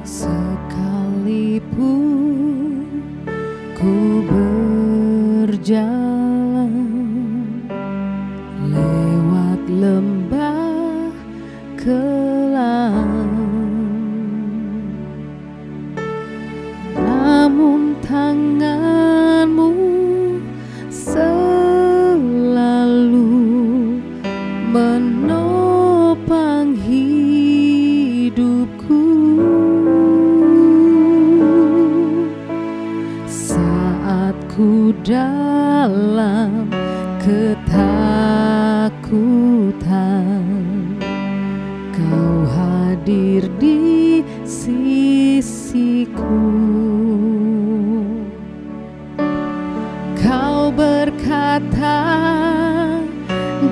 Sekalipun ku berjalan lewat lembah kelam, namun tanganmu selalu menopang hidupku. Saat ku dalam ketakutan, Kau hadir di sisiku. Kau berkata,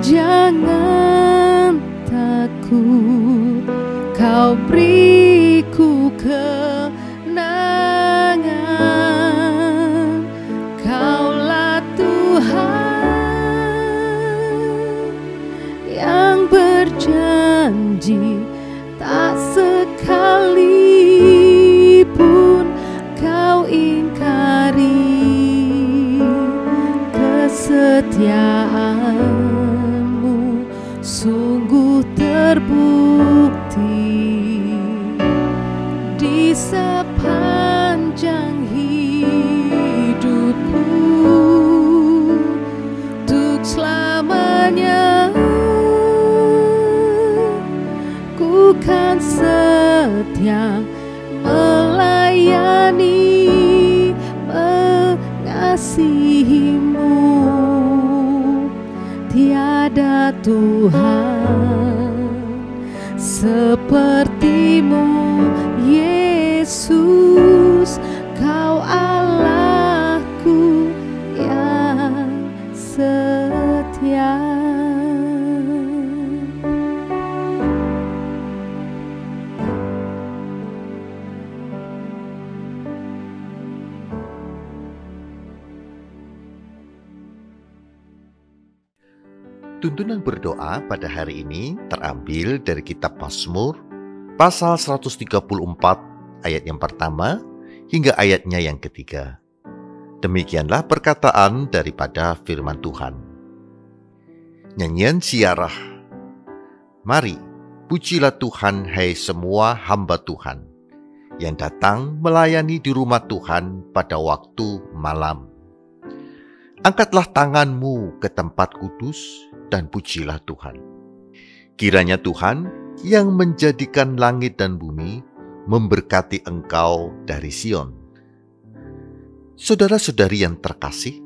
jangan takut, Kau beriku kenangan. Kaulah Tuhan yang berjanji, tak sekalipun Kau ingkari. Kesetiaanmu sungguh terbukti di sepanjang hidupku. Untuk selamanya ku kan setia melayani, mengasihimu. Tiada Tuhan sepertimu, Yesus. Kau Allahku yang setia. Tuntunan berdoa pada hari ini terambil dari kitab Mazmur pasal 134 ayat yang pertama hingga ayatnya yang ketiga. Demikianlah perkataan daripada firman Tuhan. Nyanyian Ziarah. Mari, pujilah Tuhan, hai semua hamba Tuhan, yang datang melayani di rumah Tuhan pada waktu malam. Angkatlah tanganmu ke tempat kudus dan pujilah Tuhan. Kiranya Tuhan yang menjadikan langit dan bumi memberkati engkau dari Sion. Saudara-saudari yang terkasih,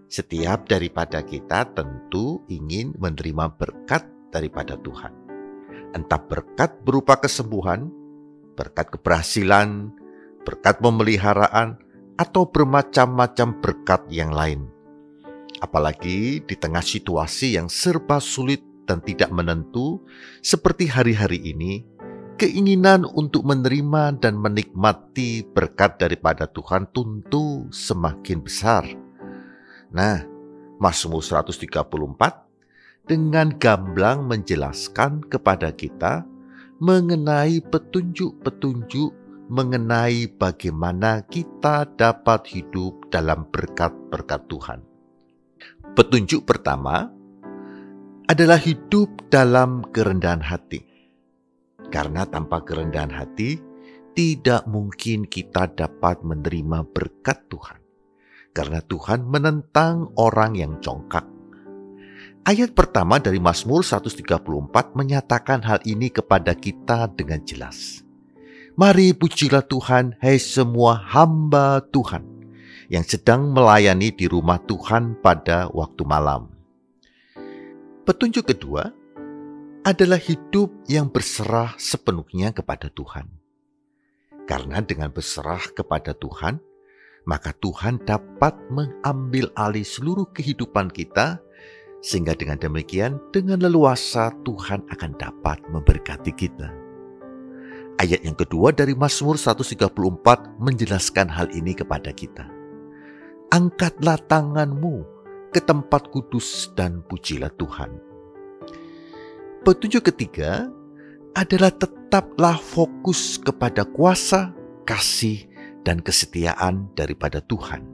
setiap daripada kita tentu ingin menerima berkat daripada Tuhan. Entah berkat berupa kesembuhan, berkat keberhasilan, berkat pemeliharaan, atau bermacam-macam berkat yang lain. Apalagi di tengah situasi yang serba sulit dan tidak menentu seperti hari-hari ini, keinginan untuk menerima dan menikmati berkat daripada Tuhan tentu semakin besar. Nah, Mazmur 134 dengan gamblang menjelaskan kepada kita mengenai petunjuk-petunjuk mengenai bagaimana kita dapat hidup dalam berkat-berkat Tuhan. Petunjuk pertama adalah hidup dalam kerendahan hati. Karena tanpa kerendahan hati, tidak mungkin kita dapat menerima berkat Tuhan. Karena Tuhan menentang orang yang congkak. Ayat pertama dari Mazmur 134 menyatakan hal ini kepada kita dengan jelas. Mari pujilah Tuhan, hai semua hamba Tuhan, yang sedang melayani di rumah Tuhan pada waktu malam. Petunjuk kedua adalah hidup yang berserah sepenuhnya kepada Tuhan. Karena dengan berserah kepada Tuhan, maka Tuhan dapat mengambil alih seluruh kehidupan kita, sehingga dengan demikian, dengan leluasa Tuhan akan dapat memberkati kita. Ayat yang kedua dari Mazmur 134 menjelaskan hal ini kepada kita. Angkatlah tanganmu ke tempat kudus dan pujilah Tuhan. Petunjuk ketiga adalah tetap tetaplah fokus kepada kuasa, kasih, dan kesetiaan daripada Tuhan,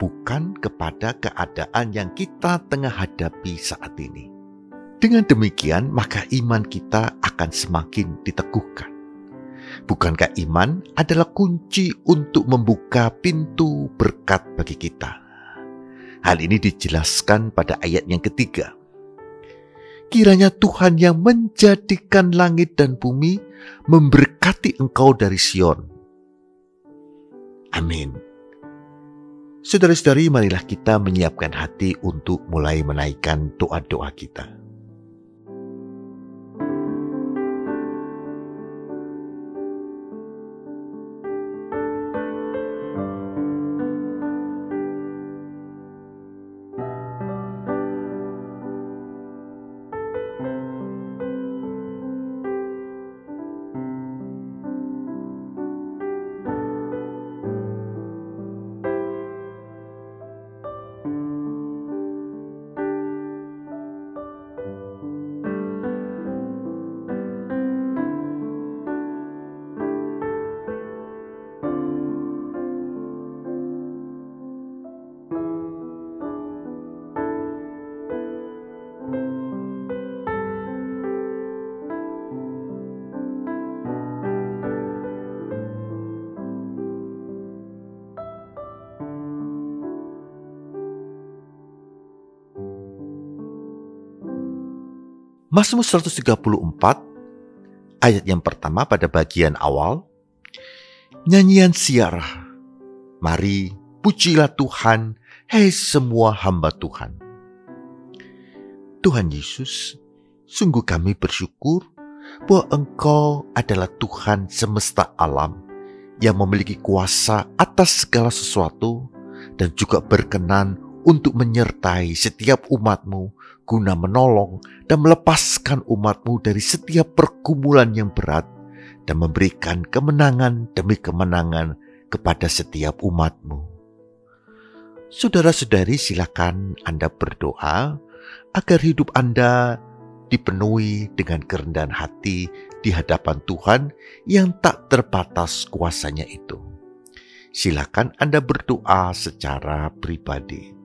bukan kepada keadaan yang kita tengah hadapi saat ini. Dengan demikian, maka iman kita akan semakin diteguhkan. Bukankah iman adalah kunci untuk membuka pintu berkat bagi kita? Hal ini dijelaskan pada ayat yang ketiga. Kiranya Tuhan yang menjadikan langit dan bumi memberkati engkau dari Sion. Amin. Saudara-saudari, marilah kita menyiapkan hati untuk mulai menaikkan doa-doa kita. Mazmur 134 ayat yang pertama pada bagian awal. Nyanyian siarah, mari pujilah Tuhan, hei semua hamba Tuhan. Tuhan Yesus, sungguh kami bersyukur bahwa Engkau adalah Tuhan semesta alam yang memiliki kuasa atas segala sesuatu dan juga berkenan untuk menyertai setiap umat-Mu guna menolong dan melepaskan umat-Mu dari setiap pergumulan yang berat dan memberikan kemenangan demi kemenangan kepada setiap umat-Mu. Saudara-saudari, silakan Anda berdoa agar hidup Anda dipenuhi dengan kerendahan hati di hadapan Tuhan yang tak terbatas kuasanya itu. Silakan Anda berdoa secara pribadi.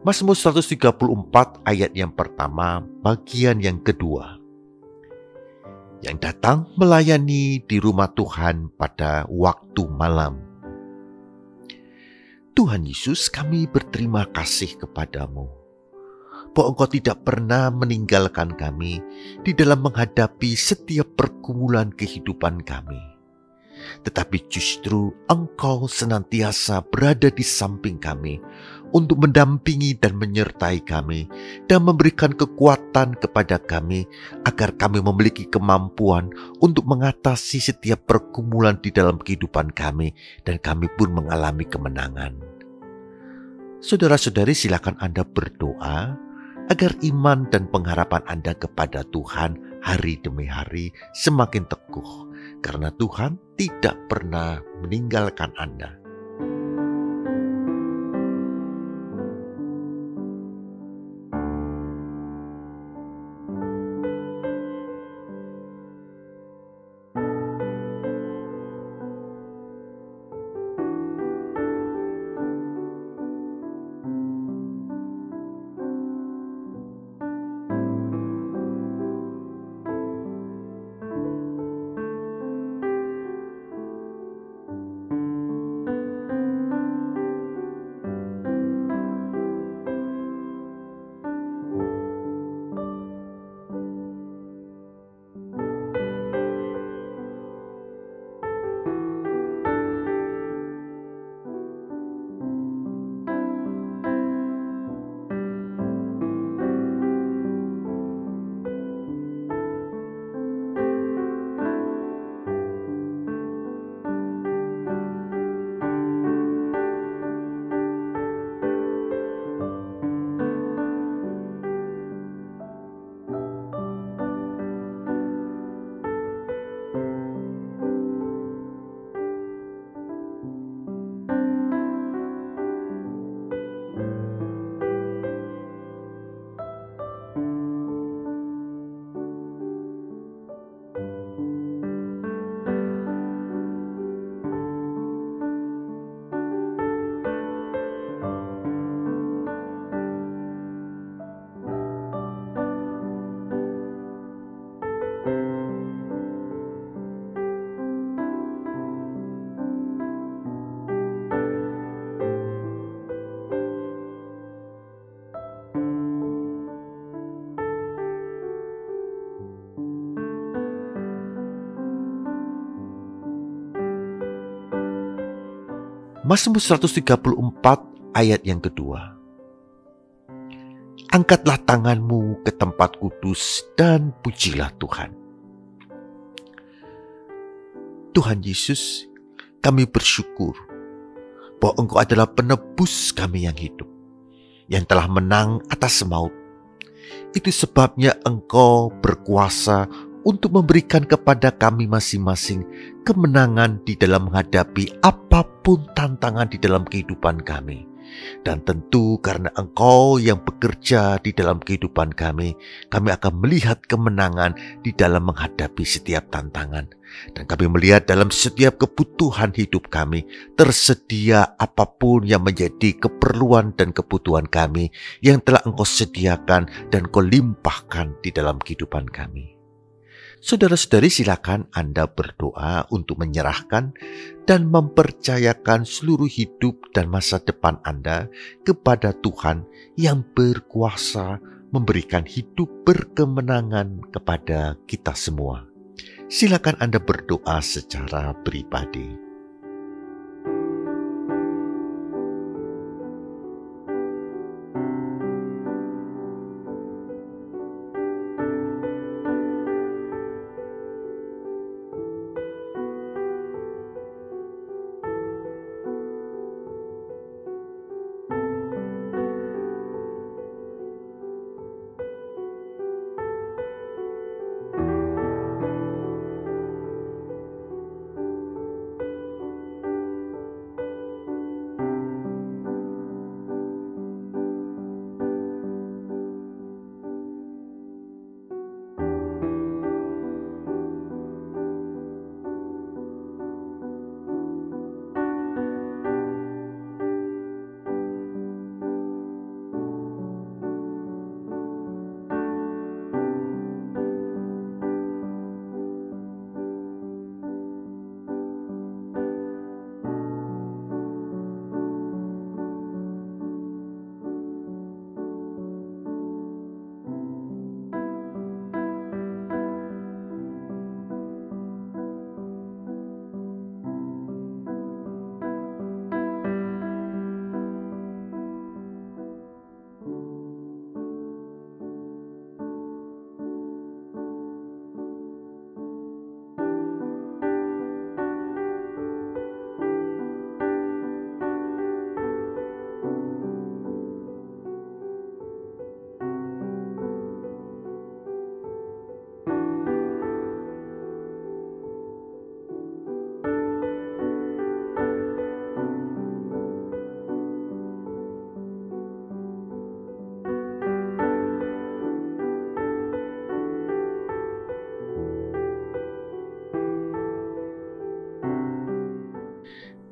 Mazmur 134 ayat yang pertama, bagian yang kedua. Yang datang melayani di rumah Tuhan pada waktu malam. Tuhan Yesus, kami berterima kasih kepadamu bahwa Engkau tidak pernah meninggalkan kami di dalam menghadapi setiap pergumulan kehidupan kami. Tetapi justru Engkau senantiasa berada di samping kami untuk mendampingi dan menyertai kami dan memberikan kekuatan kepada kami agar kami memiliki kemampuan untuk mengatasi setiap pergumulan di dalam kehidupan kami dan kami pun mengalami kemenangan. Saudara-saudari, silakan Anda berdoa agar iman dan pengharapan Anda kepada Tuhan hari demi hari semakin teguh, karena Tuhan tidak pernah meninggalkan Anda. Mazmur 134 ayat yang kedua. Angkatlah tanganmu ke tempat kudus dan pujilah Tuhan. Tuhan Yesus, kami bersyukur bahwa Engkau adalah penebus kami yang hidup, yang telah menang atas maut. Itu sebabnya Engkau berkuasa untuk memberikan kepada kami masing-masing kemenangan di dalam menghadapi apapun tantangan di dalam kehidupan kami. Dan tentu karena Engkau yang bekerja di dalam kehidupan kami akan melihat kemenangan di dalam menghadapi setiap tantangan. Dan kami melihat dalam setiap kebutuhan hidup kami, tersedia apapun yang menjadi keperluan dan kebutuhan kami yang telah Engkau sediakan dan Engkau limpahkan di dalam kehidupan kami. Saudara-saudari, silakan Anda berdoa untuk menyerahkan dan mempercayakan seluruh hidup dan masa depan Anda kepada Tuhan yang berkuasa memberikan hidup berkemenangan kepada kita semua. Silakan Anda berdoa secara pribadi.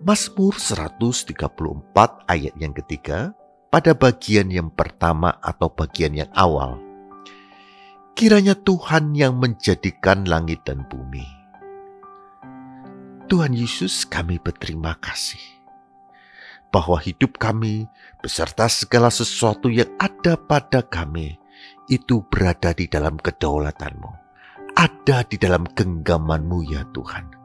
Mazmur 134 ayat yang ketiga, pada bagian yang pertama atau bagian yang awal. Kiranya Tuhan yang menjadikan langit dan bumi. Tuhan Yesus, kami berterima kasih bahwa hidup kami beserta segala sesuatu yang ada pada kami itu berada di dalam kedaulatan-Mu, ada di dalam genggaman-Mu ya Tuhan.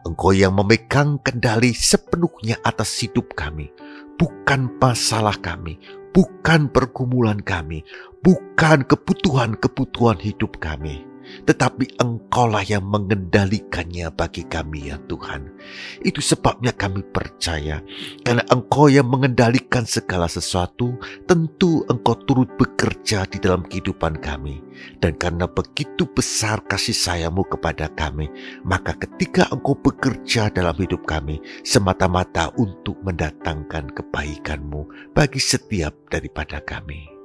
Engkau yang memegang kendali sepenuhnya atas hidup kami, bukan masalah kami, bukan pergumulan kami, bukan kebutuhan-kebutuhan hidup kami, tetapi Engkaulah yang mengendalikannya bagi kami ya Tuhan. Itu sebabnya kami percaya, karena Engkau yang mengendalikan segala sesuatu, tentu Engkau turut bekerja di dalam kehidupan kami. Dan karena begitu besar kasih sayang-Mu kepada kami, maka ketika Engkau bekerja dalam hidup kami, semata-mata untuk mendatangkan kebaikan-Mu bagi setiap daripada kami.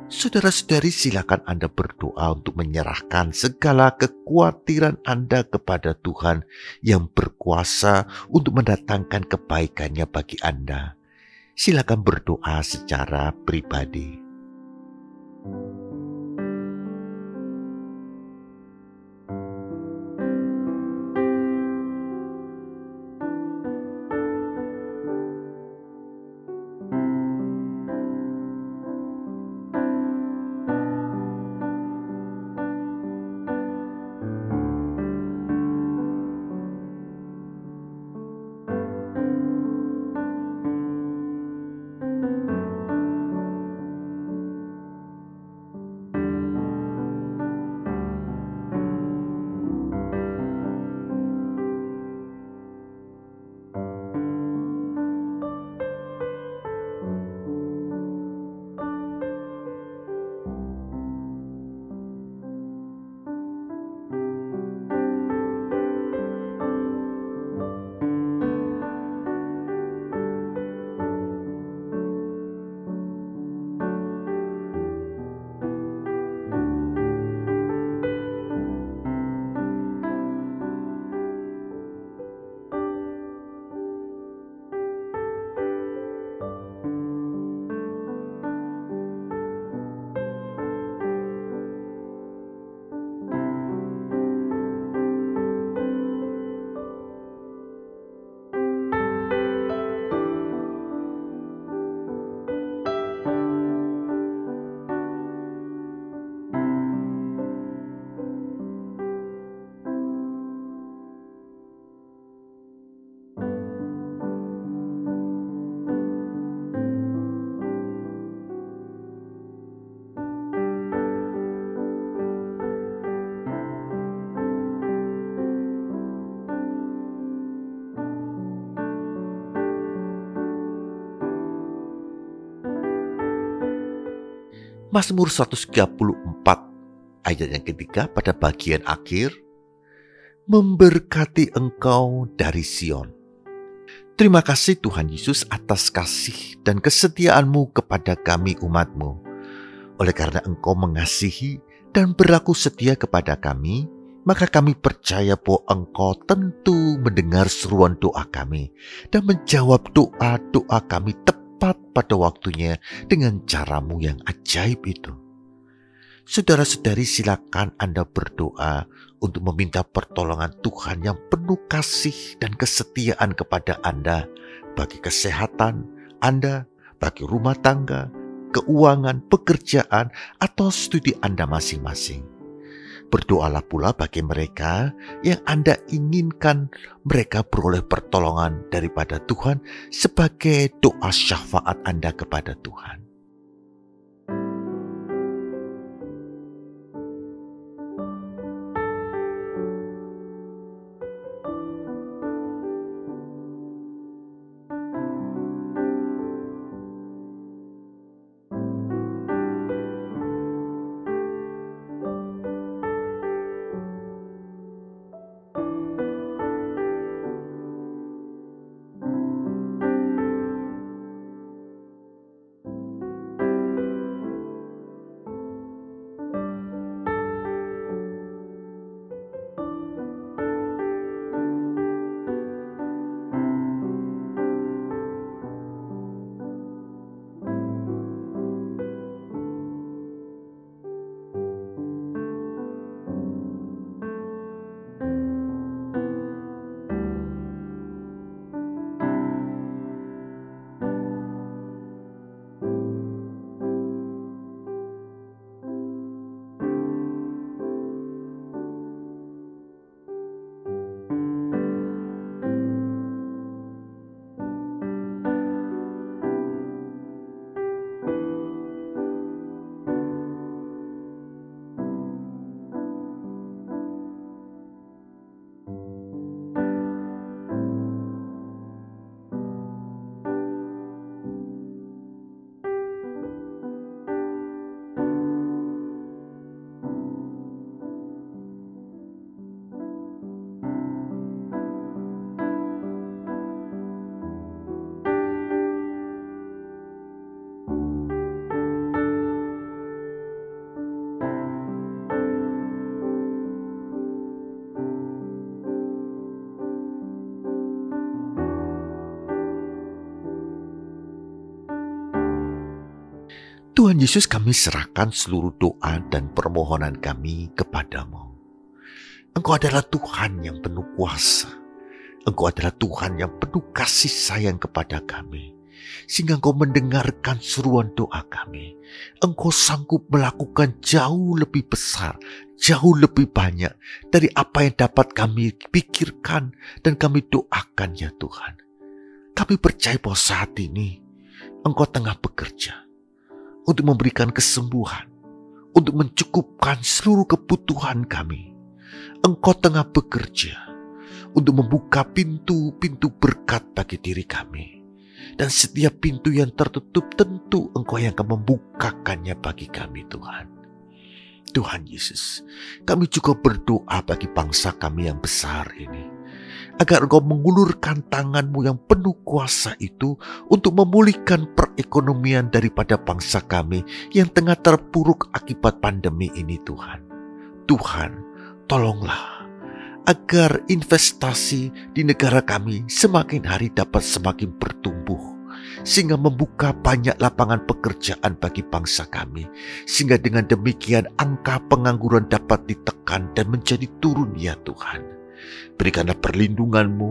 Saudara-saudari, silakan Anda berdoa untuk menyerahkan segala kekhawatiran Anda kepada Tuhan yang berkuasa untuk mendatangkan kebaikannya bagi Anda. Silakan berdoa secara pribadi. Mazmur 134 ayat yang ketiga pada bagian akhir, memberkati engkau dari Sion. Terima kasih Tuhan Yesus atas kasih dan kesetiaan-Mu kepada kami umat-Mu. Oleh karena Engkau mengasihi dan berlaku setia kepada kami, maka kami percaya bahwa Engkau tentu mendengar seruan doa kami dan menjawab doa-doa kami tepat pada waktunya dengan cara-Mu yang ajaib itu. Saudara-saudari, silakan Anda berdoa untuk meminta pertolongan Tuhan yang penuh kasih dan kesetiaan kepada Anda bagi kesehatan Anda, bagi rumah tangga, keuangan, pekerjaan, atau studi Anda masing-masing. Berdoalah pula bagi mereka yang Anda inginkan mereka beroleh pertolongan daripada Tuhan sebagai doa syafaat Anda kepada Tuhan. Tuhan Yesus, kami serahkan seluruh doa dan permohonan kami kepadamu. Engkau adalah Tuhan yang penuh kuasa. Engkau adalah Tuhan yang penuh kasih sayang kepada kami. Sehingga Engkau mendengarkan seruan doa kami. Engkau sanggup melakukan jauh lebih besar, jauh lebih banyak dari apa yang dapat kami pikirkan dan kami doakan ya Tuhan. Kami percaya bahwa saat ini Engkau tengah bekerja untuk memberikan kesembuhan, untuk mencukupkan seluruh kebutuhan kami. Engkau tengah bekerja untuk membuka pintu-pintu berkat bagi diri kami. Dan setiap pintu yang tertutup tentu Engkau yang akan membukakannya bagi kami Tuhan. Tuhan Yesus, kami juga berdoa bagi bangsa kami yang besar ini. Agar Engkau mengulurkan tangan-Mu yang penuh kuasa itu untuk memulihkan perekonomian daripada bangsa kami yang tengah terpuruk akibat pandemi ini Tuhan. Tuhan, tolonglah agar investasi di negara kami semakin hari dapat semakin bertumbuh, sehingga membuka banyak lapangan pekerjaan bagi bangsa kami, sehingga dengan demikian angka pengangguran dapat ditekan dan menjadi turun ya Tuhan. Berikanlah perlindungan-Mu,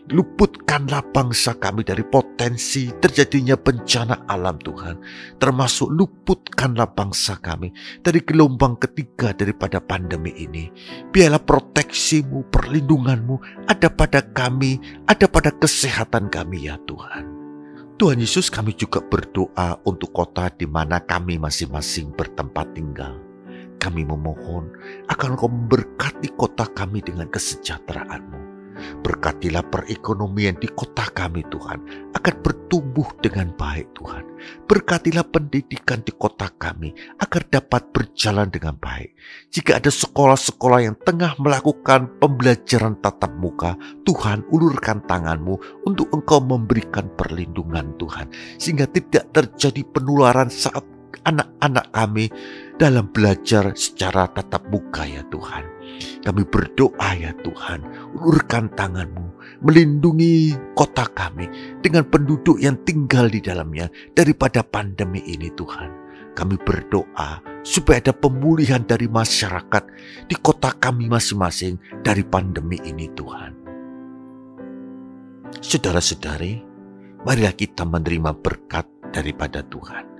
luputkanlah bangsa kami dari potensi terjadinya bencana alam Tuhan, termasuk luputkanlah bangsa kami dari gelombang ketiga daripada pandemi ini. Biarlah proteksi-Mu, perlindungan-Mu ada pada kami, ada pada kesehatan kami ya Tuhan. Tuhan Yesus, kami juga berdoa untuk kota di mana kami masing-masing bertempat tinggal. Kami memohon agar Engkau memberkati kota kami dengan kesejahteraan-Mu. Berkatilah perekonomian di kota kami Tuhan, agar bertumbuh dengan baik Tuhan. Berkatilah pendidikan di kota kami, agar dapat berjalan dengan baik. Jika ada sekolah-sekolah yang tengah melakukan pembelajaran tatap muka, Tuhan ulurkan tangan-Mu untuk Engkau memberikan perlindungan Tuhan. Sehingga tidak terjadi penularan saat anak-anak kami dalam belajar secara tatap muka ya Tuhan. Kami berdoa ya Tuhan, ulurkan tangan-Mu, melindungi kota kami dengan penduduk yang tinggal di dalamnya daripada pandemi ini Tuhan. Kami berdoa supaya ada pemulihan dari masyarakat di kota kami masing-masing dari pandemi ini Tuhan. Saudara-saudari, marilah kita menerima berkat daripada Tuhan.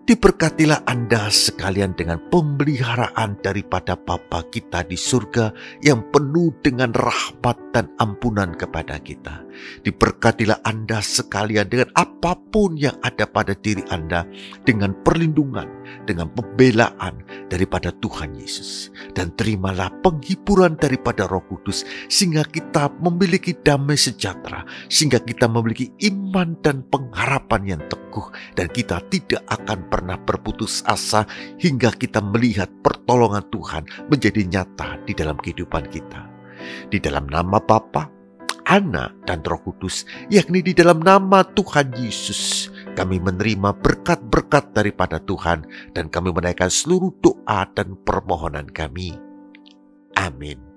Diberkatilah Anda sekalian dengan pemeliharaan daripada Bapa kita di surga yang penuh dengan rahmat dan ampunan kepada kita. Diberkatilah Anda sekalian dengan apapun yang ada pada diri Anda, dengan perlindungan, dengan pembelaan daripada Tuhan Yesus. Dan terimalah penghiburan daripada Roh Kudus sehingga kita memiliki damai sejahtera, sehingga kita memiliki iman dan pengharapan yang teguh, dan kita tidak akan pernah berputus asa hingga kita melihat pertolongan Tuhan menjadi nyata di dalam kehidupan kita. Di dalam nama Bapa, Anak, dan Roh Kudus, yakni di dalam nama Tuhan Yesus, kami menerima berkat-berkat daripada Tuhan dan kami menaikkan seluruh doa dan permohonan kami. Amin.